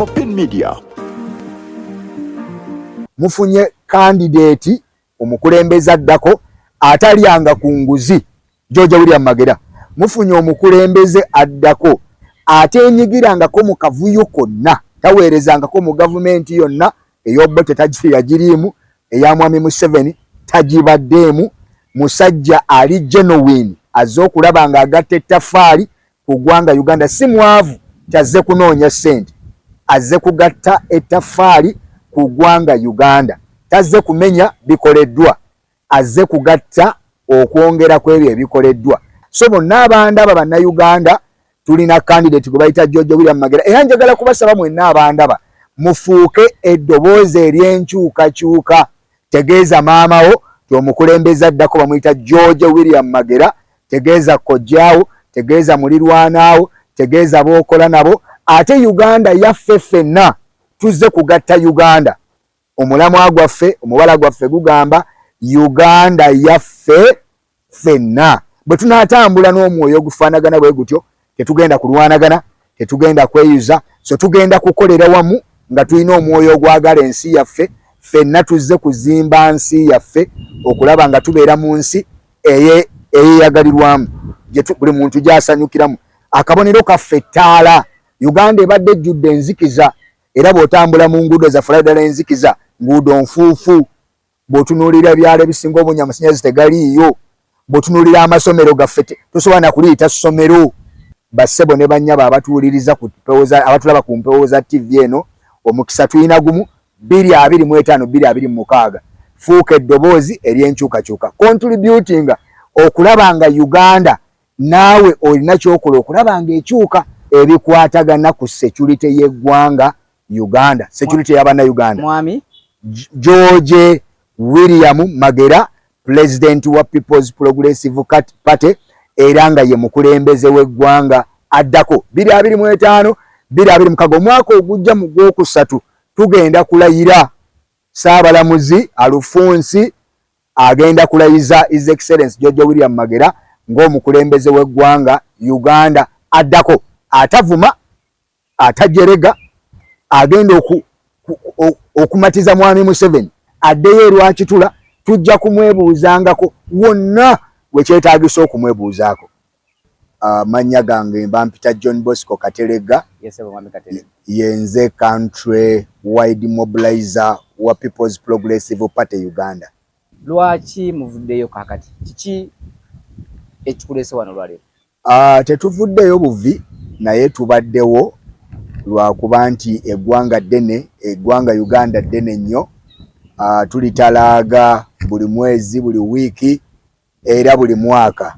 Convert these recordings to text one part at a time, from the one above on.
Popin Media. Mufunye candidate omukulembeze addako atalyanga ku nguzi George William Magera. Mufunye omukulembeze addako atenyigirangako mu kavuyo konna, taweerezangako mu gavumenti yonna ey'obbote yagirimu, eya Mwami Museveni tagibaddeemu. Musajja ali genuine, azze okulaba nga agatta ettaffaali ku ggwanga Uganda. Si mwavu tazze kunoonya ssente, azze kugatta ettaffaali ku ggwanga Uganda. Tazze kumenya bikoleddwa, azze kugatta okwongera ku ebyo ebikoleddwa. So bonna abandaba bannayuganda tulina candidate gwe bayita George William Magera. Era njagala kubasaba mwenna abandaba mufuuke eddoboozi ery'enkyukakyuka. Tegeeza maamawo ti omukulembeze addako bamuyita George William Magera, tegeeza kojjaawo, tegeeza mulirwanaawo, tegeeza b'okola nabo. Ate Uganda yaffe ffenna tuzze kugatta Uganda. Omulamwa gwaffe, omubala gwaffe gugamba Uganda yaffe ffenna. Bwe tunaatambula n'omwoyo ogufaanagana bwe gutyo, tetugenda kulwanagana, tetugenda kweyuza, so tugenda kukolera wamu nga tulina omwoyo ogwagala ensi yaffe. Ffenna tuzze kuzimba nsi yaffe, okulaba nga tubeera mu nsi eyeeyagalirwamu, buli muntu gy'asanyukiramu. Akabonero kaffe ttaala. Uganda ebadde ejjudde enzikiza, era bw'otambula mu nguudo zaffe ddala enzikiza, nguudo nfuufu. Bw'otunuulira ebyalo ebisinga obungi amasannyalaze tegaliiyo. Bw'otunuulira amasomero gaffe tosobola na kuliyita ssomero. Bassebo ne bannyaba abatuwuliriza abatulaba ku mpewo za TV eno, omukisa tulina gumu 225-226. Fuuka eddoboozi ery'enkyukakyuka, contributing okulaba nga Uganda naawe olina kyokola okulaba nga ekyuka ebikwatagana ku security y'eggwanga Uganda, security y'Abannayuganda. Mwami George William Magera, president wa People's Progressive Party, era nga ye mukulembeze w'eggwanga addako. 2025-2026 omwaka ogujja mu Gwokusatu tugenda kulayira Saabalamuzi Alfonsi agenda kulayiza His Excellency George William Magera ng'omukulembeze w'eggwanga Uganda addako. Atavuma, atajerega, agenda okumatiza Mwami Museveni, addeyo Lwakitula, tujja kumwebuuzangako wonna we kyetaagisa okumwebuuzaako. Mannya gange Bampita John Bosco Kateregga. Yes, Mwami Kateregga. Yenze country wide mobilizer wa People's Progressive Party Uganda. Lwaki muvuddeyo kakati? Kiki ekikuleese wano lwaleero? Tetuvuddeyo buvi, naye tubaddewo lwakuba nti eggwanga ddene, eggwanga Uganda ddene nnyo. Tulitalaaga buli mwezi, buli wiiki, era buli mwaka.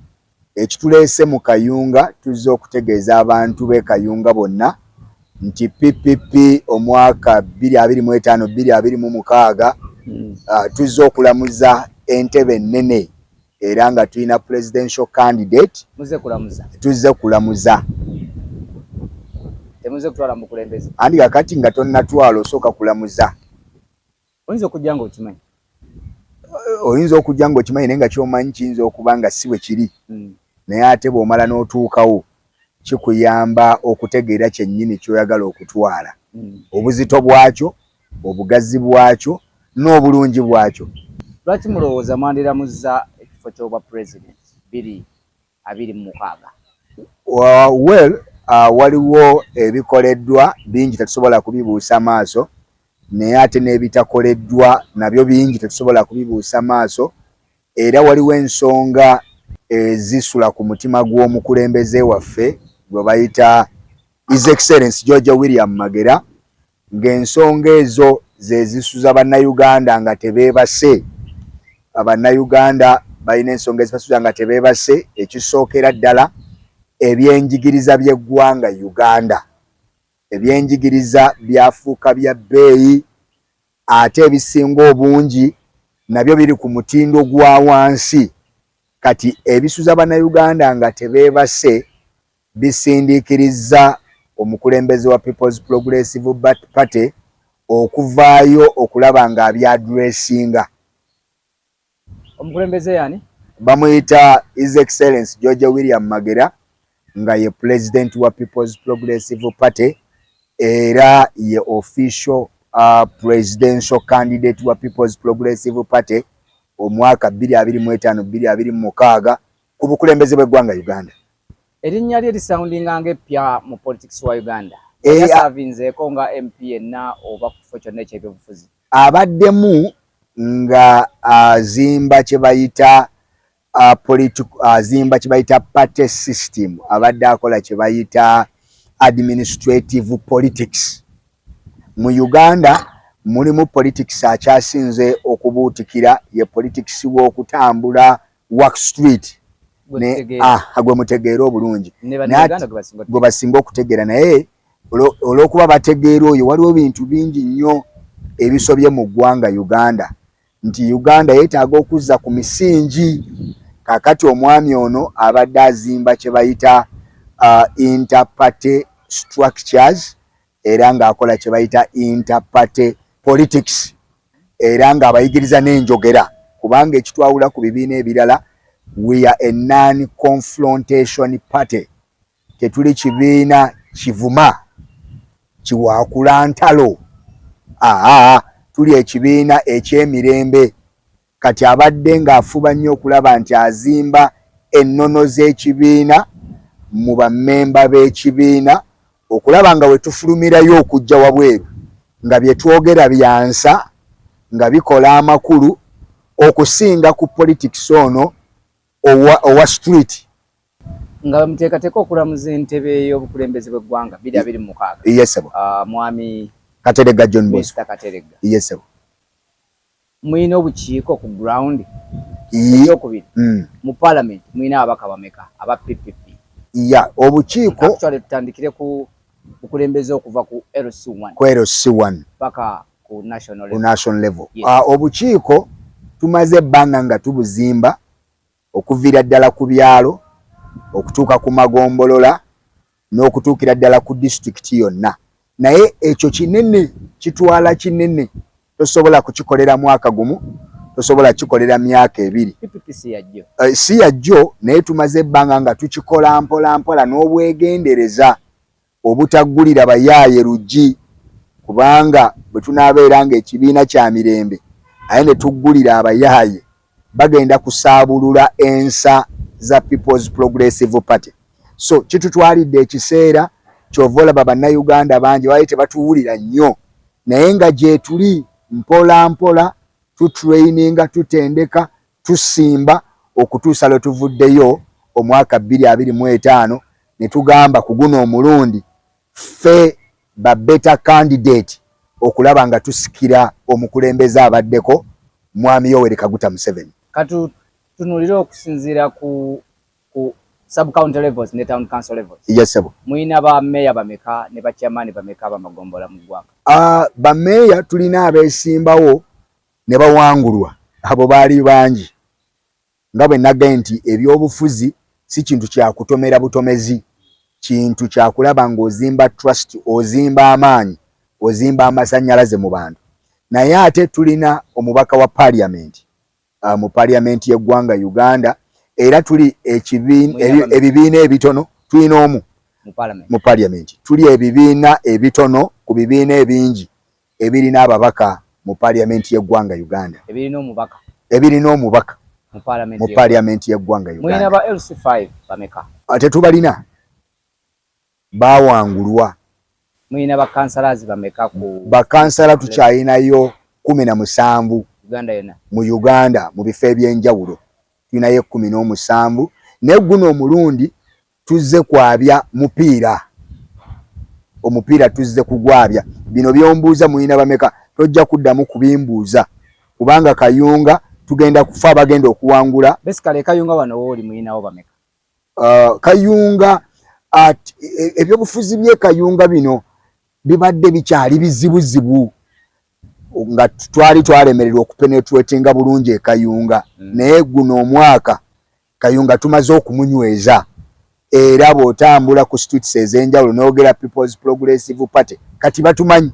Ekituleese mu Kayunga tuzze okutegeeza abantu b'e Kayunga bonna nti PPP omwaka 2025-2026 tuzze okulamuza entebe ennene, era nga tulina presidential candidate. Tuzze kulamuza. Temuze kutwala mukulembeze. Andi kakati nga tonnatwala osooka kulamuza. Oyinza okujja ng'okimanyi? Oyinza okujja ng'okimanyi naye nga ky'omanyi kiyinza okuba nga si bwe kiri. Naye ate bw'omala n'otuukawo kikuyamba okutegeera kyennyini ky'oyagala okutwala. Obuzito bwakyo, obugazi bwakyo, n'obulungi bwakyo. Lwaki mulowooza mwandiramuza ekifo ky'obwa president 2026? Waliwo ebikoleddwa bingi tetusobola kubibuusa maaso, naye ate n'ebitakoleddwa nabyo bingi tetusobola kubibuusa maaso. Era waliwo ensonga ezisula ku mutima gw'omukulembeze waffe gwe bayita His Excellency George William Magera, ng'ensonga ezo ze zisuza bannayuganda nga tebeebase. Abannayuganda balina ensonga ezibasuza nga tebeebase. Ekisookera ddala ebyenjigiriza by'eggwanga Uganda. Ebyenjigiriza byafuuka bya bbeeyi, ate ebisinga obungi nabyo biri ku mutindo gwa wansi. Kati ebisuza bannayuganda nga tebeebase bisindiikiriza omukulembeze wa People's Progressive Party okuvaayo okulaba nga abyadressinga. Omukulembeze yani? Bamuyita His Excellency George William Magera nga ye president wa People's Progressive Party, era ye official presidential candidate wa People's Progressive Party omwaka 2025-2026 ku bukulembeze bw'eggwanga Uganda. Erinnya lye lisoundinga ng'eppya mu politics wa Uganda. Yasavinzeeko nga MP enna oba ku kifo kyonna eky'ebyobufuzi. Abaddemu nga azimba kye bayita party system, abadde akola kye bayita administrative politics. Mu Uganda mulimu politics akyasinze okubuutikira ye politics w'okutambula work street gwe mutegeera obulungi gwe basinga okutegeera, naye olw'okuba bategeera oyo waliwo bintu bingi nnyo ebisobye mu ggwanga Uganda, nti Uganda yeetaaga okuzza ku misingi. Kakati omwami ono abadde azimba kye bayita interparty structures era ng'akola kye bayita interparty politics era ng'abayigiriza n'enjogera, kubanga ekitwawula ku bibiina ebirala, we are a non-confrontation party. Tetuli kibiina kivuma kiwaakula ntalo, tuli ekibiina eky'emirembe. Kati abadde ng'afuba nnyo okulaba nti azimba ennono z'ekibiina mu bammemba b'ekibiina, okulaba nga we tufulumirayo okujja wabweru nga bye twogera byansa nga bikola amakulu okusinga ku politics ono owa street. Nga muteekateeka okulamuza entebe y'obukulembeze bw'eggwanga 2026. Yes, mwami Kateregga John Bosco. Mr. Kateregga. Yes, Mwina obukiiko ku ground ekyokubiri mu parliament mwina ababaka bameka aba PPP? Obukiiko actually tutandikire ku bukulembeze okuva ku LC1 paka ku national level. Yes. Obukiiko tumaze ebbanga nga tubuzimba okuviira ddala ku byalo okutuuka ku magombolola n'okutuukira ddala ku district yonna, naye ekyo kinene kitwala kinene. Tosobola kukikolera mwaka gumu, tosobola kikolera myaka ebiri. Si yajjo, naye tumaze ebbanga nga tukikola mpola mpola n'obwegendereza obutaggulira bayaaye ruggi, kubanga bwe tunaabeera nga ekibiina kya mirembe aye ne tuggulira abayaaye bagenda kusaabulula ensa za People's Progressive Party. So kitutwalidde ekiseera ky'ova olaba bannayuganda bangi baali tebatuwulira nnyo, naye nga gye tuli mpola mpola tutraininga, tutendeka, tusimba okutuusa lwe tuvuddeyo omwaka 2025 ne tugamba ku guno omulundi ffe ba better candidate okulaba nga tusikira omukulembeze abaddeko mwami Yoweri Kaguta Museveni. Katu tunulire okusinziira ku sub county levels ne town council levels. Yes, sir. Mwina ba meya bameka ne ba chairman bameka bamagombola mu ggwanga? Ba meya tulina abeesimbawo ne bawangulwa, abo baali bangi. Nga bwe nagambye nti ebyobufuzi si kintu kya kutomera butomezi, kintu kya kulaba ng'ozimba trust, ozimba amaanyi, ozimba amasannyalaze mu bantu. Naye ate tulina omubaka wa parliament mu parliament y'eggwanga Uganda, era tuli ebibiina ebitono tulina omu mu parliament. Tuli ebibiina ebitono ku bibiina ebingi ebirina ababaka mu parliament y'eggwanga Uganda. Ebirina omubaka mu parliament y'eggwanga Uganda. Mwina ba LC5 bameka? Tetubalina, bawangulwa. Mwina ba councillors bameka ku? Ba councillor tukyalinayo 17 Uganda yonna. Mu Uganda mu bifo ebyenjawulo tulinayo 17, naye guno omulundi tuzze kwabya mupiira. Omupiira tuzze kugwabya. Bino byombuuza mwina bameka tojja kuddamu kubimbuuza, kubanga Kayunga tugenda kufa abagenda okuwangula. Basically Kayunga wano woli mwinawo bameka? Kayunga ebyobufuzi bye Kayunga bino bibadde bikyali bizibuzibu nga twali twalemererwa okupenetratinga bulungi e Kayunga. Naye guno omwaka Kayunga tumaze okumunyweza, era bw'otambula ku streets ez'enjawulo n'ogera People's Progressive Party kati batumanyi.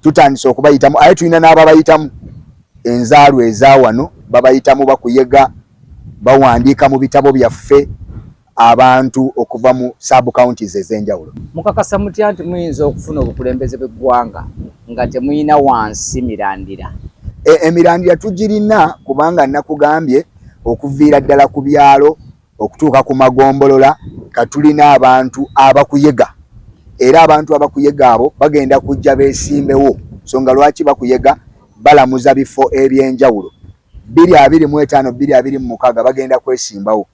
Tutandise okubayitamu, aye tulina n'ababayitamu. Enzaalwa eza wano babayitamu bakuyega, bawandiika mu bitabo byaffe, abantu okuva mu sub counties ez'enjawulo. Mukakasa mutya nti muyinza okufuna obukulembeze bw'eggwanga nga temuyina wansi mirandira? Emirandira tugirina kubanga nakugambye okuviira ddala ku byalo okutuuka ku magombolola katulina abantu abakuyega, era abantu abakuyega abo bagenda kujja beesimbewo. Songa lwaki bakuyega? Balamuza bifo ebyenjawulo 225 226 bagenda kwesimbawo,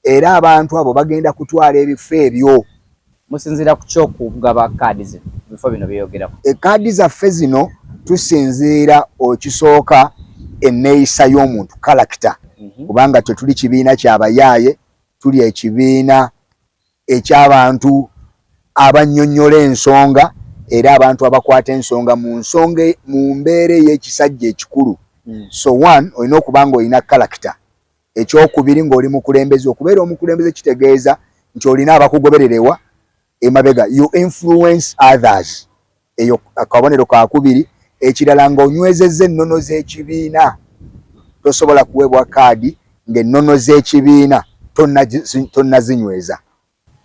era abantu abo bagenda kutwala ebifo ebyo. Musinzira ku ky'okugaba kaadi zino bifo bino byeyogerako? Kaadi zaffe zino tusinziira okisooka enneeyisa y'omuntu, kalakita. Kubanga tetuli kibiina ky'abayaaye, tuli ekibiina eky'abantu abannyonnyola ensonga era abantu abakwata ensonga mu mbeera ey'ekisajja ekikulu. So one, olina okuba ng'olina kalakita. Ekyokubiri ng'oli mukulembeze. Okubeera omukulembeze kitegeeza nti olina abakugobererewa emabega, you influence others. Eyo akabonero kakubiri. Ekirala ng'onywezezza ennono z'ekibiina. Tosobola kuweebwa kaadi ng'ennono z'ekibiina tonnazinyweza.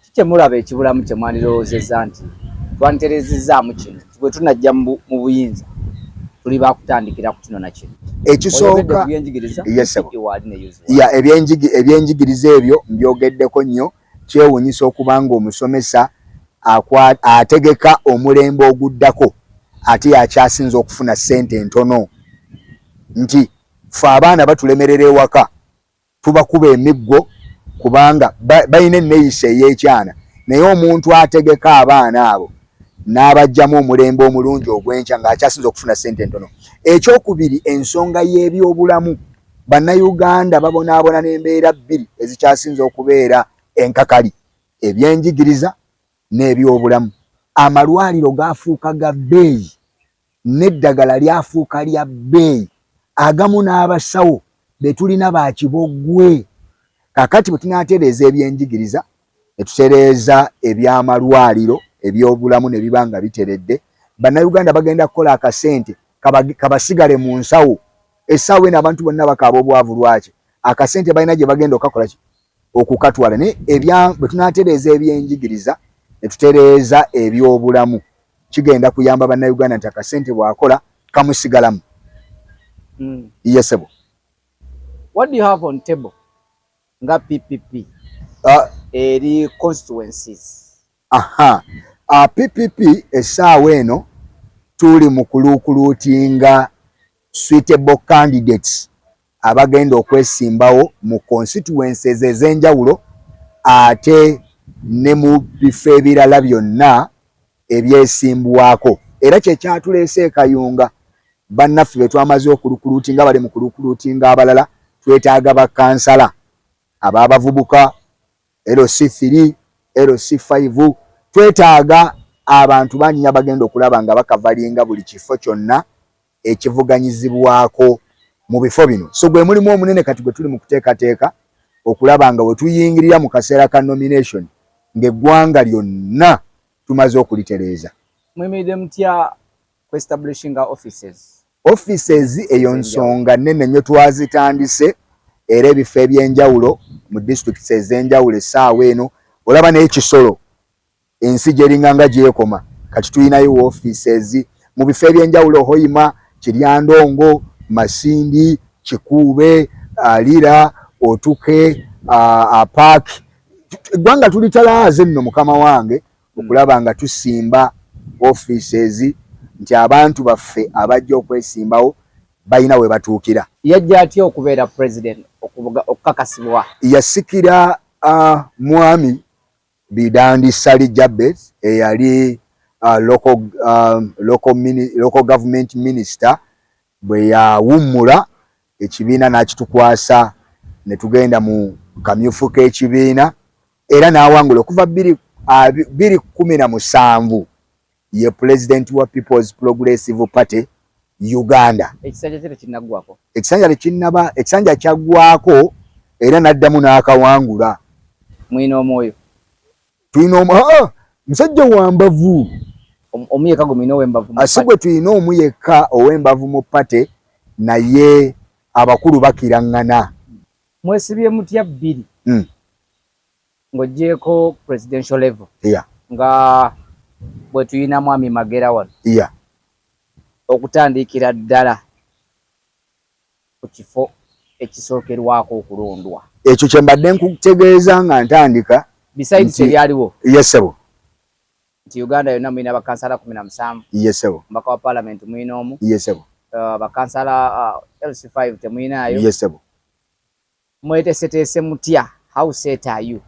Kiki mulaba ekibulamu kye mwandirowoozezza nti twantereezezzaamu kino bwe tunajja mu buyinza tuli bakutandikira ku kino na kino? Ekisooka ebyenjigiriza ebyo mbyogeddeko nnyo. Kyewuunyisa okuba ng'omusomesa ategeka omulembe oguddako ate yakyasinza okufuna ssente entono, nti ffe abaana batulemerera ewaka tubakuba emiggo kubanga balina enneeyisa ey'ekyana, naye omuntu ategeka abaana abo n'abajjamu omulembe omulungi ogw'enkya ng'akyasinza okufuna ssente entono. Ekyokubiri, ensonga y'ebyobulamu. Bannayuganda babonaabona n'embeera bbiri ezikyasinza okubeera enkakali: ebyenjigiriza n'ebyobulamu. Amalwaliro gaafuuka ga bbeeyi n'eddagala lyafuuka lya bbeeyi. Agamu n'abasawo be tulina ba kiboggwe. Kakati bwe tunaatereeza ebyenjigiriza ne tutereeza ebyamalwaliro, ebyobulamu ne biba nga biteredde, bannayuganda bagenda kukola akasente kabasigale mu nsawo. Essaawa eno abantu bonna bakaaba obwavu lwaki? Akasente balina gye bagenda okakola ki? Okukatwala. Naye bwe tunaatereeza ebyenjigiriza ne tutereeza ebyobulamu, kigenda kuyamba bannayuganda nti akasente bw'akola kamusigalamu. Yes, sir. What do you have on table nga PPP eri constituencies? PPP essaawa eno tuli mu kulukuluutinga suitable candidates abagenda okwesimbawo mu constituencies ez'enjawulo ate ne mu bifo ebirala byonna ebyesimbwako. Era kye kyatuleese e Kayunga. Bannaffe be twamaze okulukuluutinga bali mu kulukuluutinga abalala, twetaaga bakansala ab'abavubuka LC3, LC5. Twetaaga abantu banyinya bagenda okulaba nga bakavalinga buli kifo kyonna ekivuganyizibwako mu bifo bino. So gwe mulimu omunene kati gwe tuli mu kuteekateeka okulaba nga we tuyingirira mu kaseera ka nomination ng'eggwanga lyonna tumaze okulitereeza. Mwimiridde mutya ku establishing offices? Offices eyo nsonga nnene nnyo twazitandise, era ebifo ebyenjawulo mu districts ez'enjawulo essaawa eno. Olaba n'ekisolo ensi gyeringa nga gyekoma, kati tulinayo offices mu bifo ebyenjawulo: Hoima, Kiryandongo, Masindi, Kikuube, Alira, Otuke, Park. Eggwanga tulitalaaze nno mukama wange okulaba nga tusimba offices nti abantu baffe abajja okwesimbawo balina we batuukira. Yajja atya okubeera president okukakasibwa? Yasikira mwami Bidandi Sali Jabez eyali local government minister. Bwe yawummula ekibiina n'akitukwasa ne tugenda mu kamyufu k'ekibiina, era n'awangula okuva 2017 ye president wa People's Progressive Party Uganda. Ekisanja kyaggwako era n'addamu n'akawangula. Mwina omwoyo? Tulina musajja wambavu. Omuyeka gwe mwina ow'embavu mu party? Asigwe tulina omuyeka ow'embavu mu party, naye abakulu bakiraŋŋana. Mwesibye mutya bbiri ng'ogyeko presidential level yeah. nga bwe tuyina Mwami Magera wano yeah. okutandikira ddala ku kifo ekisookerwako okulondwa ekyo kye mbadde nkutegeeza nga ntandika besides ebyaliwo yesebo nti Uganda yonna mulina bakansala 17 yesebo mbaka wa parliament mulina omu yesebo bakansala LC5 temulinayo yesebo mweteeseteese mutya how set are you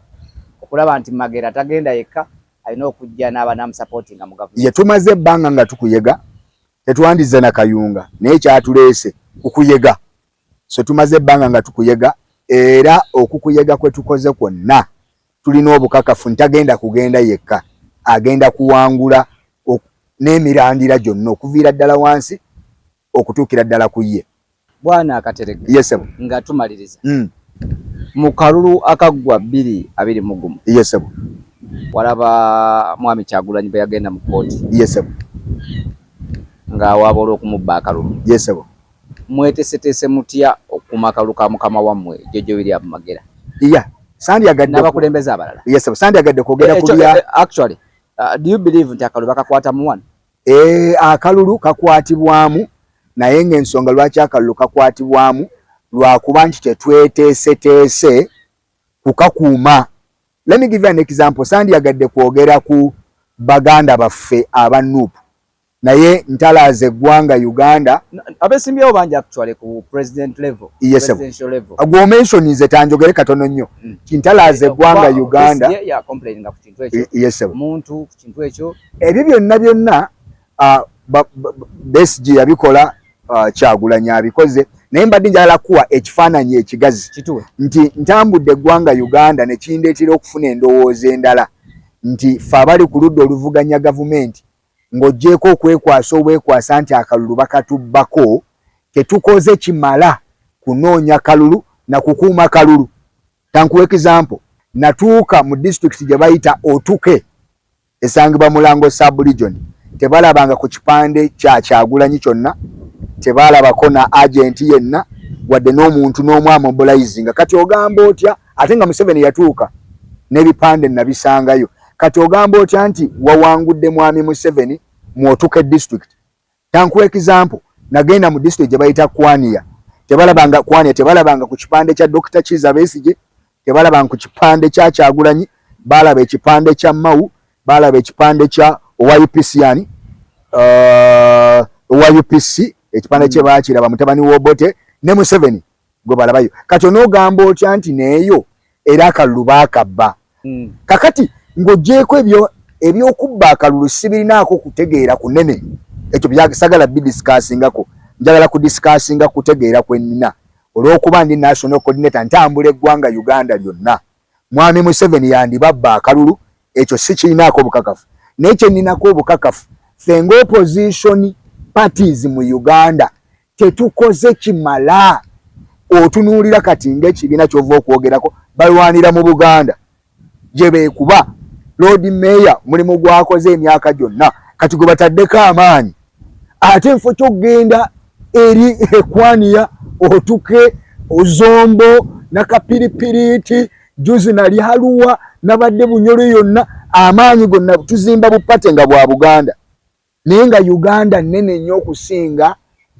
okulaba nti Magera tagenda yekka alina okujja n'abanamusupportinga mu government ye tumaze ebbanga nga tukuyega tetwandize na Kayunga naye kyatuleese kukuyega so tumaze ebbanga nga tukuyega era okukuyega kwe tukoze kwonna tulina obukakafu ntagenda kugenda yekka agenda kuwangula n'emirandira gyonna okuviira ddala wansi okutuukira ddala ku ye bwana Akaterege yesebo nga tumaliriza mu kalulu akaggwa 2021 yesebo walaba Mwami Kyagulanyi bwe yagenda mu kooti yesebo nga wabola okumubba akalulu yesebo mweteeseteese mutya okuma akalulu ka mukama wammwe Jojo William Magera sandi agadde n'abakulembeze abalala yesebo sandi agadde kwogera ku bya actually do you believe nti akalulu bakakwata mu one akalulu kakwatibwamu naye ng'ensonga lwaki akalulu kakwatibwamu lwakuba nti tetweteeseteese kukakuuma. Let me give you an example. Sandi yagadde kwogera ku baganda baffe aba Nuupu naye ntalaze eggwanga Uganda abesimbyewo bangi actually ku president level presidential level agomentionize tanjogere katono nnyo ntalaze eggwanga Uganda ya complaining ku kintu ekyo yesebo muntu ku kintu ekyo ebyo byonna Besigye yabikola Kyagulanyi abikoze naye mbadde njagala kuwa ekifaananyi ekigazi nti ntambudde eggwanga Uganda ne kindeetera okufuna endowooza endala nti ffe abali ku ludda oluvuganya gavumenti ng'oggyeko okwekwasa obwekwasa nti akalulu bakatubbako tetukoze kimala kunoonya kalulu na kukuuma kalulu. Tankuwa example, natuuka mu district gye bayita Otuke esangibwa Mulango sub-region tebalabanga ku kipande kya Kyagulanyi kyonna tebalabako na agent yenna wadde n'omuntu n'omu amobilizing kati ogamba otya ate nga Museveni yatuuka n'ebipande nabisangayo kati ogamba otya nti wawangudde Mwami Museveni mu Otuke district. Tankuwa example, nagenda mu district gye bayita Kwaniya tebalabanga ku kipande kya Dr. Kizza Besigye tebalabanga ku kipande kya Kyagulanyi balaba ekipande kya Mau balaba ekipande kya YPC YPC ekipande kye baakiraba mutabani w'Obote ne Museveni gwe balabayo kati onogamba otya nti neeyo era akalulu baakabba kakati ng'oggyeko ebyokubba akalulu sibirinaako kutegeera kunene ekyo byasagala bidiscussingako njagala kudiscussinga kutegeera kwenina olw'okuba ndi national coordinator ntambula eggwanga Uganda lyonna Mwami Museveni yandibabba akalulu ekyo si kirinaako bukakafu naye kye nninako obukakafu ffe ng'opposition parties mu Uganda tetukoze kimala otunuulira kati ng'ekibiina ky'ova okwogerako balwanira mu Buganda gye beekuba Lord Mayor mulimu gwakoze emyaka gyonna kati gwe bataddeko amaanyi ate nfo ky'ogenda eri Ekwaniya Otuke Ozombo Nakapiripiriti juzi nali Haluwa nabadde Bunyoro yonna amaanyi gonna tuzimba bupate nga bwa Buganda naye nga Uganda nnene nnyo okusinga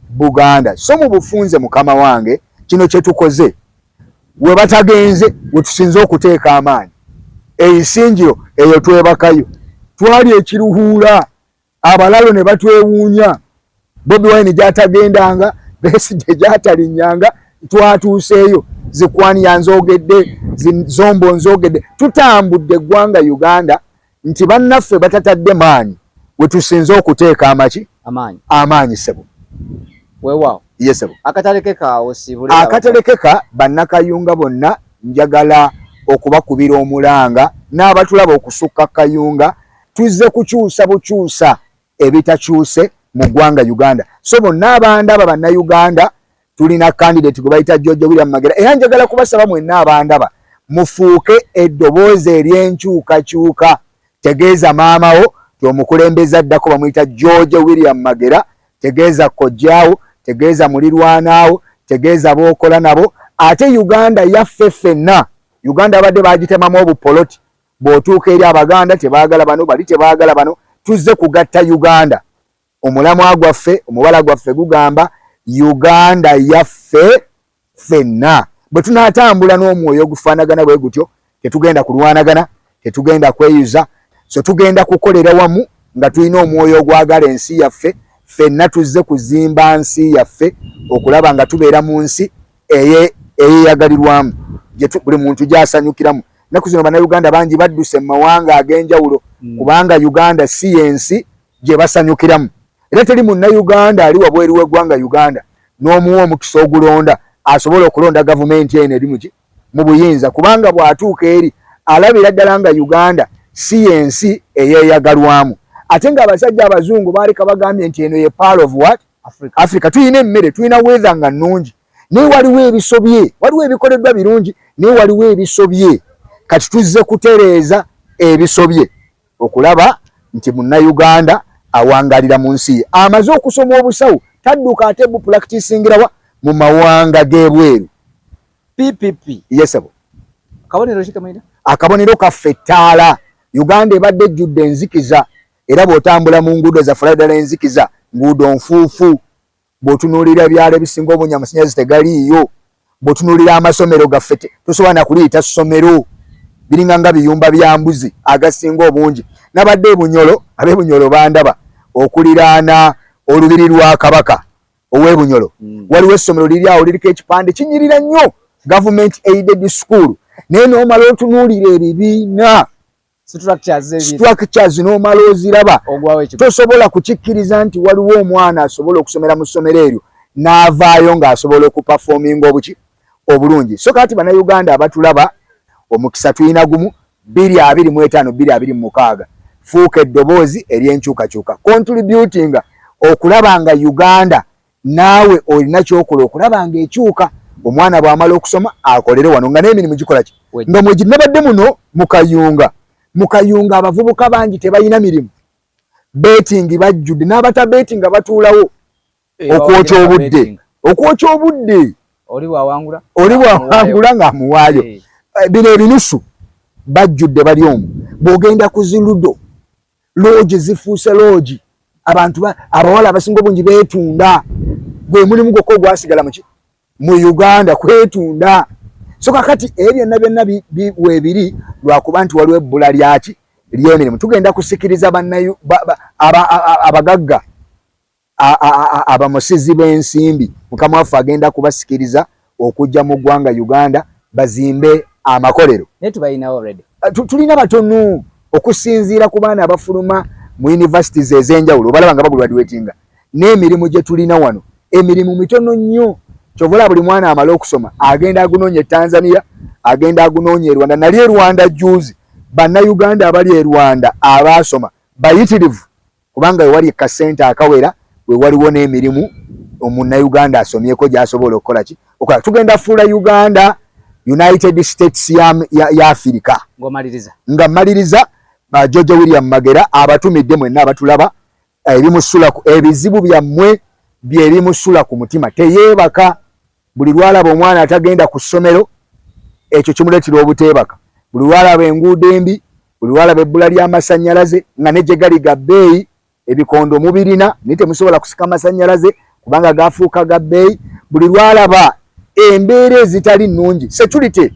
Buganda so mu bufunze mukama wange kino kye tukoze we batagenze we tusinze okuteeka amaanyi eisingiro eyo twebakayo twali ekiruhuula abalalo ne batwewuunya Bobi Wine gyatagendanga Besigye gyatalinyanga twatuuseeyo Zikwaniya nzogedde Zombo nzogedde tutambudde eggwanga Uganda nti bannaffe batatadde maanyi we tusinze okuteeka amaanyi sebo weewaawo yesebo akatalekeka osibule akatalekeka bannakayunga bonna njagala okubakubira omulanga n'abatulaba okusukka Kayunga tuzze kukyusa bukyusa ebitakyuse mu ggwanga Uganda so bonna abandaba bannayuganda tulina candidate gwe bayita Jojo William Magera era njagala kubasaba mwenna abandaba mufuuke eddoboozi ery'enkyukakyuka tegeeza maamawo omukulembeza addako bamuyita Jojo William Magera tegeeza kojjaawo tegeeza mulirwanaawo tegeeza bookola nabo ate Uganda yaffe ffenna Uganda abadde bagitemamu obupoloti bw'otuuka eri Abaganda tebaagala bano bali tebaagala bano tuzze kugatta Uganda. Omulamwa gwaffe omubala gwaffe gugamba Uganda yaffe ffenna. Bwe tunaatambula n'omwoyo ogufaanagana bwe gutyo tetugenda kulwanagana, tetugenda kweyuza, so tugenda kukolera wamu nga tulina omwoyo ogwagala ensi yaffe. Ffenna tuzze kuzimba nsi yaffe okulaba nga tubeera mu nsi eyeeyagalirwamu buli muntu gy'asanyukiramu. Ennaku zino bannayuganda bangi badduse mu mawanga ag'enjawulo kubanga Uganda si yensi gye basanyukiramu. Era teri munnayuganda ali wabweru w'eggwanga Uganda n'omuwa omukisa ogulonda asobola okulonda gavumenti eno eri mu buyinza, kubanga bw'atuuka eri alabira ddala nga Uganda si yensi eyeeyagalwamu. Ate ng'abasajja abazungu baaleka bagambye nti eno ye part of what? Africa. Tuyina emmere, tuyina weather nga nnungi, naye waliwo ebisobye, waliwo ebikoleddwa birungi naye waliwo ebisobye. Kati tuzze kutereeza ebisobye okulaba nti munnayuganda awangalira mu nsi ye. Amaze okusoma obusawo tadduka ate bupracticingirawa mu mawanga g'ebweru. PPP. Yes, sabo. Kabonero kitamayina? Akabonero kaffe ttaala. Uganda ebadde ejjudde enzikiza era bw'otambula mu nguudo za ddala enzikiza, nguudo nfuufu. Bw'otunuulira ebyalo ebisinga obungi amasannyalaze tegaliiyo. Bw'otunuulira amasomero gaffe tosobola na kuliyita ssomero, biringa nga biyumba bya mbuzi agasinga obungi. Nabadde Bunyolo, ab'Ebunyolo bandaba okuliraana olubiri lwa Kabaka ow'Ebunyolo. Waliwo essomero liri awo liriko ekipande kinyirira nnyo, government aided school. Naye n'omala otunuulira ebibiina structures n'omala oziraba tosobola kukikkiriza nti waliwo omwana asobola okusomera mu ssomero eryo n'avaayo ng'asobola okupafominga obulungi. So kati bannayuganda abatulaba omukisa tulina gumu 2025-2026 fuuka eddoboozi ery'enkyukakyuka contributing okulaba nga Uganda naawe olina kyokola okulaba nga ekyuka. Omwana bw'amala okusoma akolere wano nga n'emirimu gikola ki nga mwe ginabadde muno mu Kayunga abavubuka bangi tebalina mirimu, betting bajjudde n'abata betting batuulawo okwokya obudde oli bwawangula ng'amuwaayo. Bino ebinusu bajjudde bali omwo. Bw'ogenda ku ziludo loogi zifuuse loogi, abantu abawala abasinga obungi beetunda, gwe mulimu gwokka ogwasigala mu Uganda kwetunda. So kakati ebyo byonna weebiri lwakuba nti waliwo ebbula ly'emirimu. Tugenda kusikiriza abagagga abamusizi b'ensimbi, Mukama waffe agenda kubasikiriza okujja mu ggwanga Uganda bazimbe amakolero. Tulina batono okusinziira ku baana abafuluma mu universities ez'enjawulo balaba nga bagulwadwetinga n'emirimu gye tulina wano emirimu mitono nnyo. Kyovola buli mwana amala okusoma agenda agunoonya Tanzania, agenda agunoonya Rwanda. Nali Rwanda juzi bannayuganda abali e Rwanda abaasoma bayitirivu kubanga wewali kasente akawera we waliwo n'emirimu omunnayuganda asomyeko gy'asobola okukola ki okola. Tugenda fuula Uganda United States ya Africa nga mmaliriza George William Magera abatumidde mwenna abatulaba ebizibu byammwe byebimusula ku mutima. Teyeebaka buli lwalaba omwana atagenda ku ssomero ekyo kimuleetera obuteebaka. Buli lwalaba enguudo embi, buli lwalaba ebbula ly'amasannyalaze nga ne gye gali ga bbeeyi, ebikondo mubirina naye temusobola kusika amasannyalaze kubanga gafuuka ga bbeeyi. Buli lwalaba embeera ezitali nnungi. Security,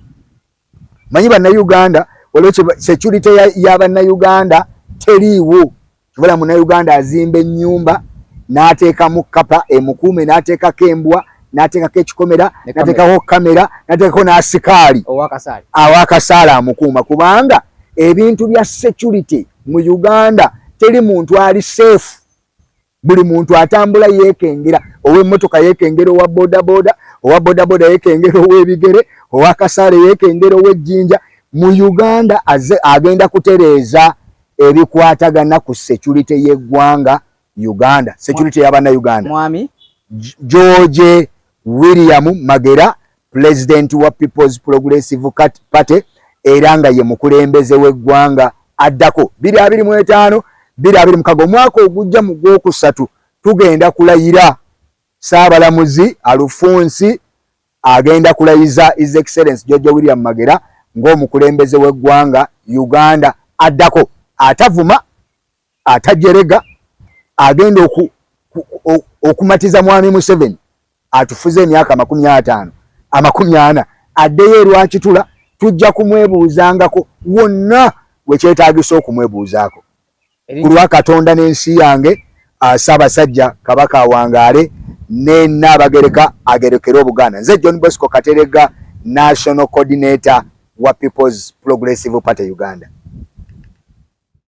manyi bannayuganda waliwo security y'abannayuganda teriiwo. Kibula munnayuganda azimba ennyumba n'ateekamu kapa emukuume, n'ateekako embwa, n'ateekako ekikomera, n'ateekako kamera, n'ateekako n'asikaali awakasaali amukuuma, kubanga ebintu bya security mu Uganda teri muntu ali safe. Buli muntu atambula yeekengera, ow'emmotoka yeekengera, owa bodaboda, owa bodaboda yeekengera, ow'ebigere, owa kasaale yeekengera, ow'ejjinja. Mu Uganda agenda kutereeza ebikwatagana ku security y'eggwanga Uganda, security y'abannayuganda. Mwami George William Magera, president wa People's Progressive Party, era nga ye mukulembeze w'eggwanga addako 2025-2026 omwaka ogujja mu Gwokusatu tugenda kulayira Ssaabalamuzi Alfonsi agenda kulayiza His Excellency George William Magera ng'omukulembeze w'eggwanga Uganda addako, atavuma, atajerega, agenda okumatiza mwami Museveni atufuze emyaka 50 40 addeyo lwakitula, tujja kumwebuuzangako wonna wekyetaagisa okumwebuuzaako. Ku lwa Katonda n'ensi yange, Ssaabasajja Kabaka awangaale ne Nnaabagereka agerekera Obuganda. Nze John Bosco Katerega, National Coordinator wa People's Progressive Party Uganda.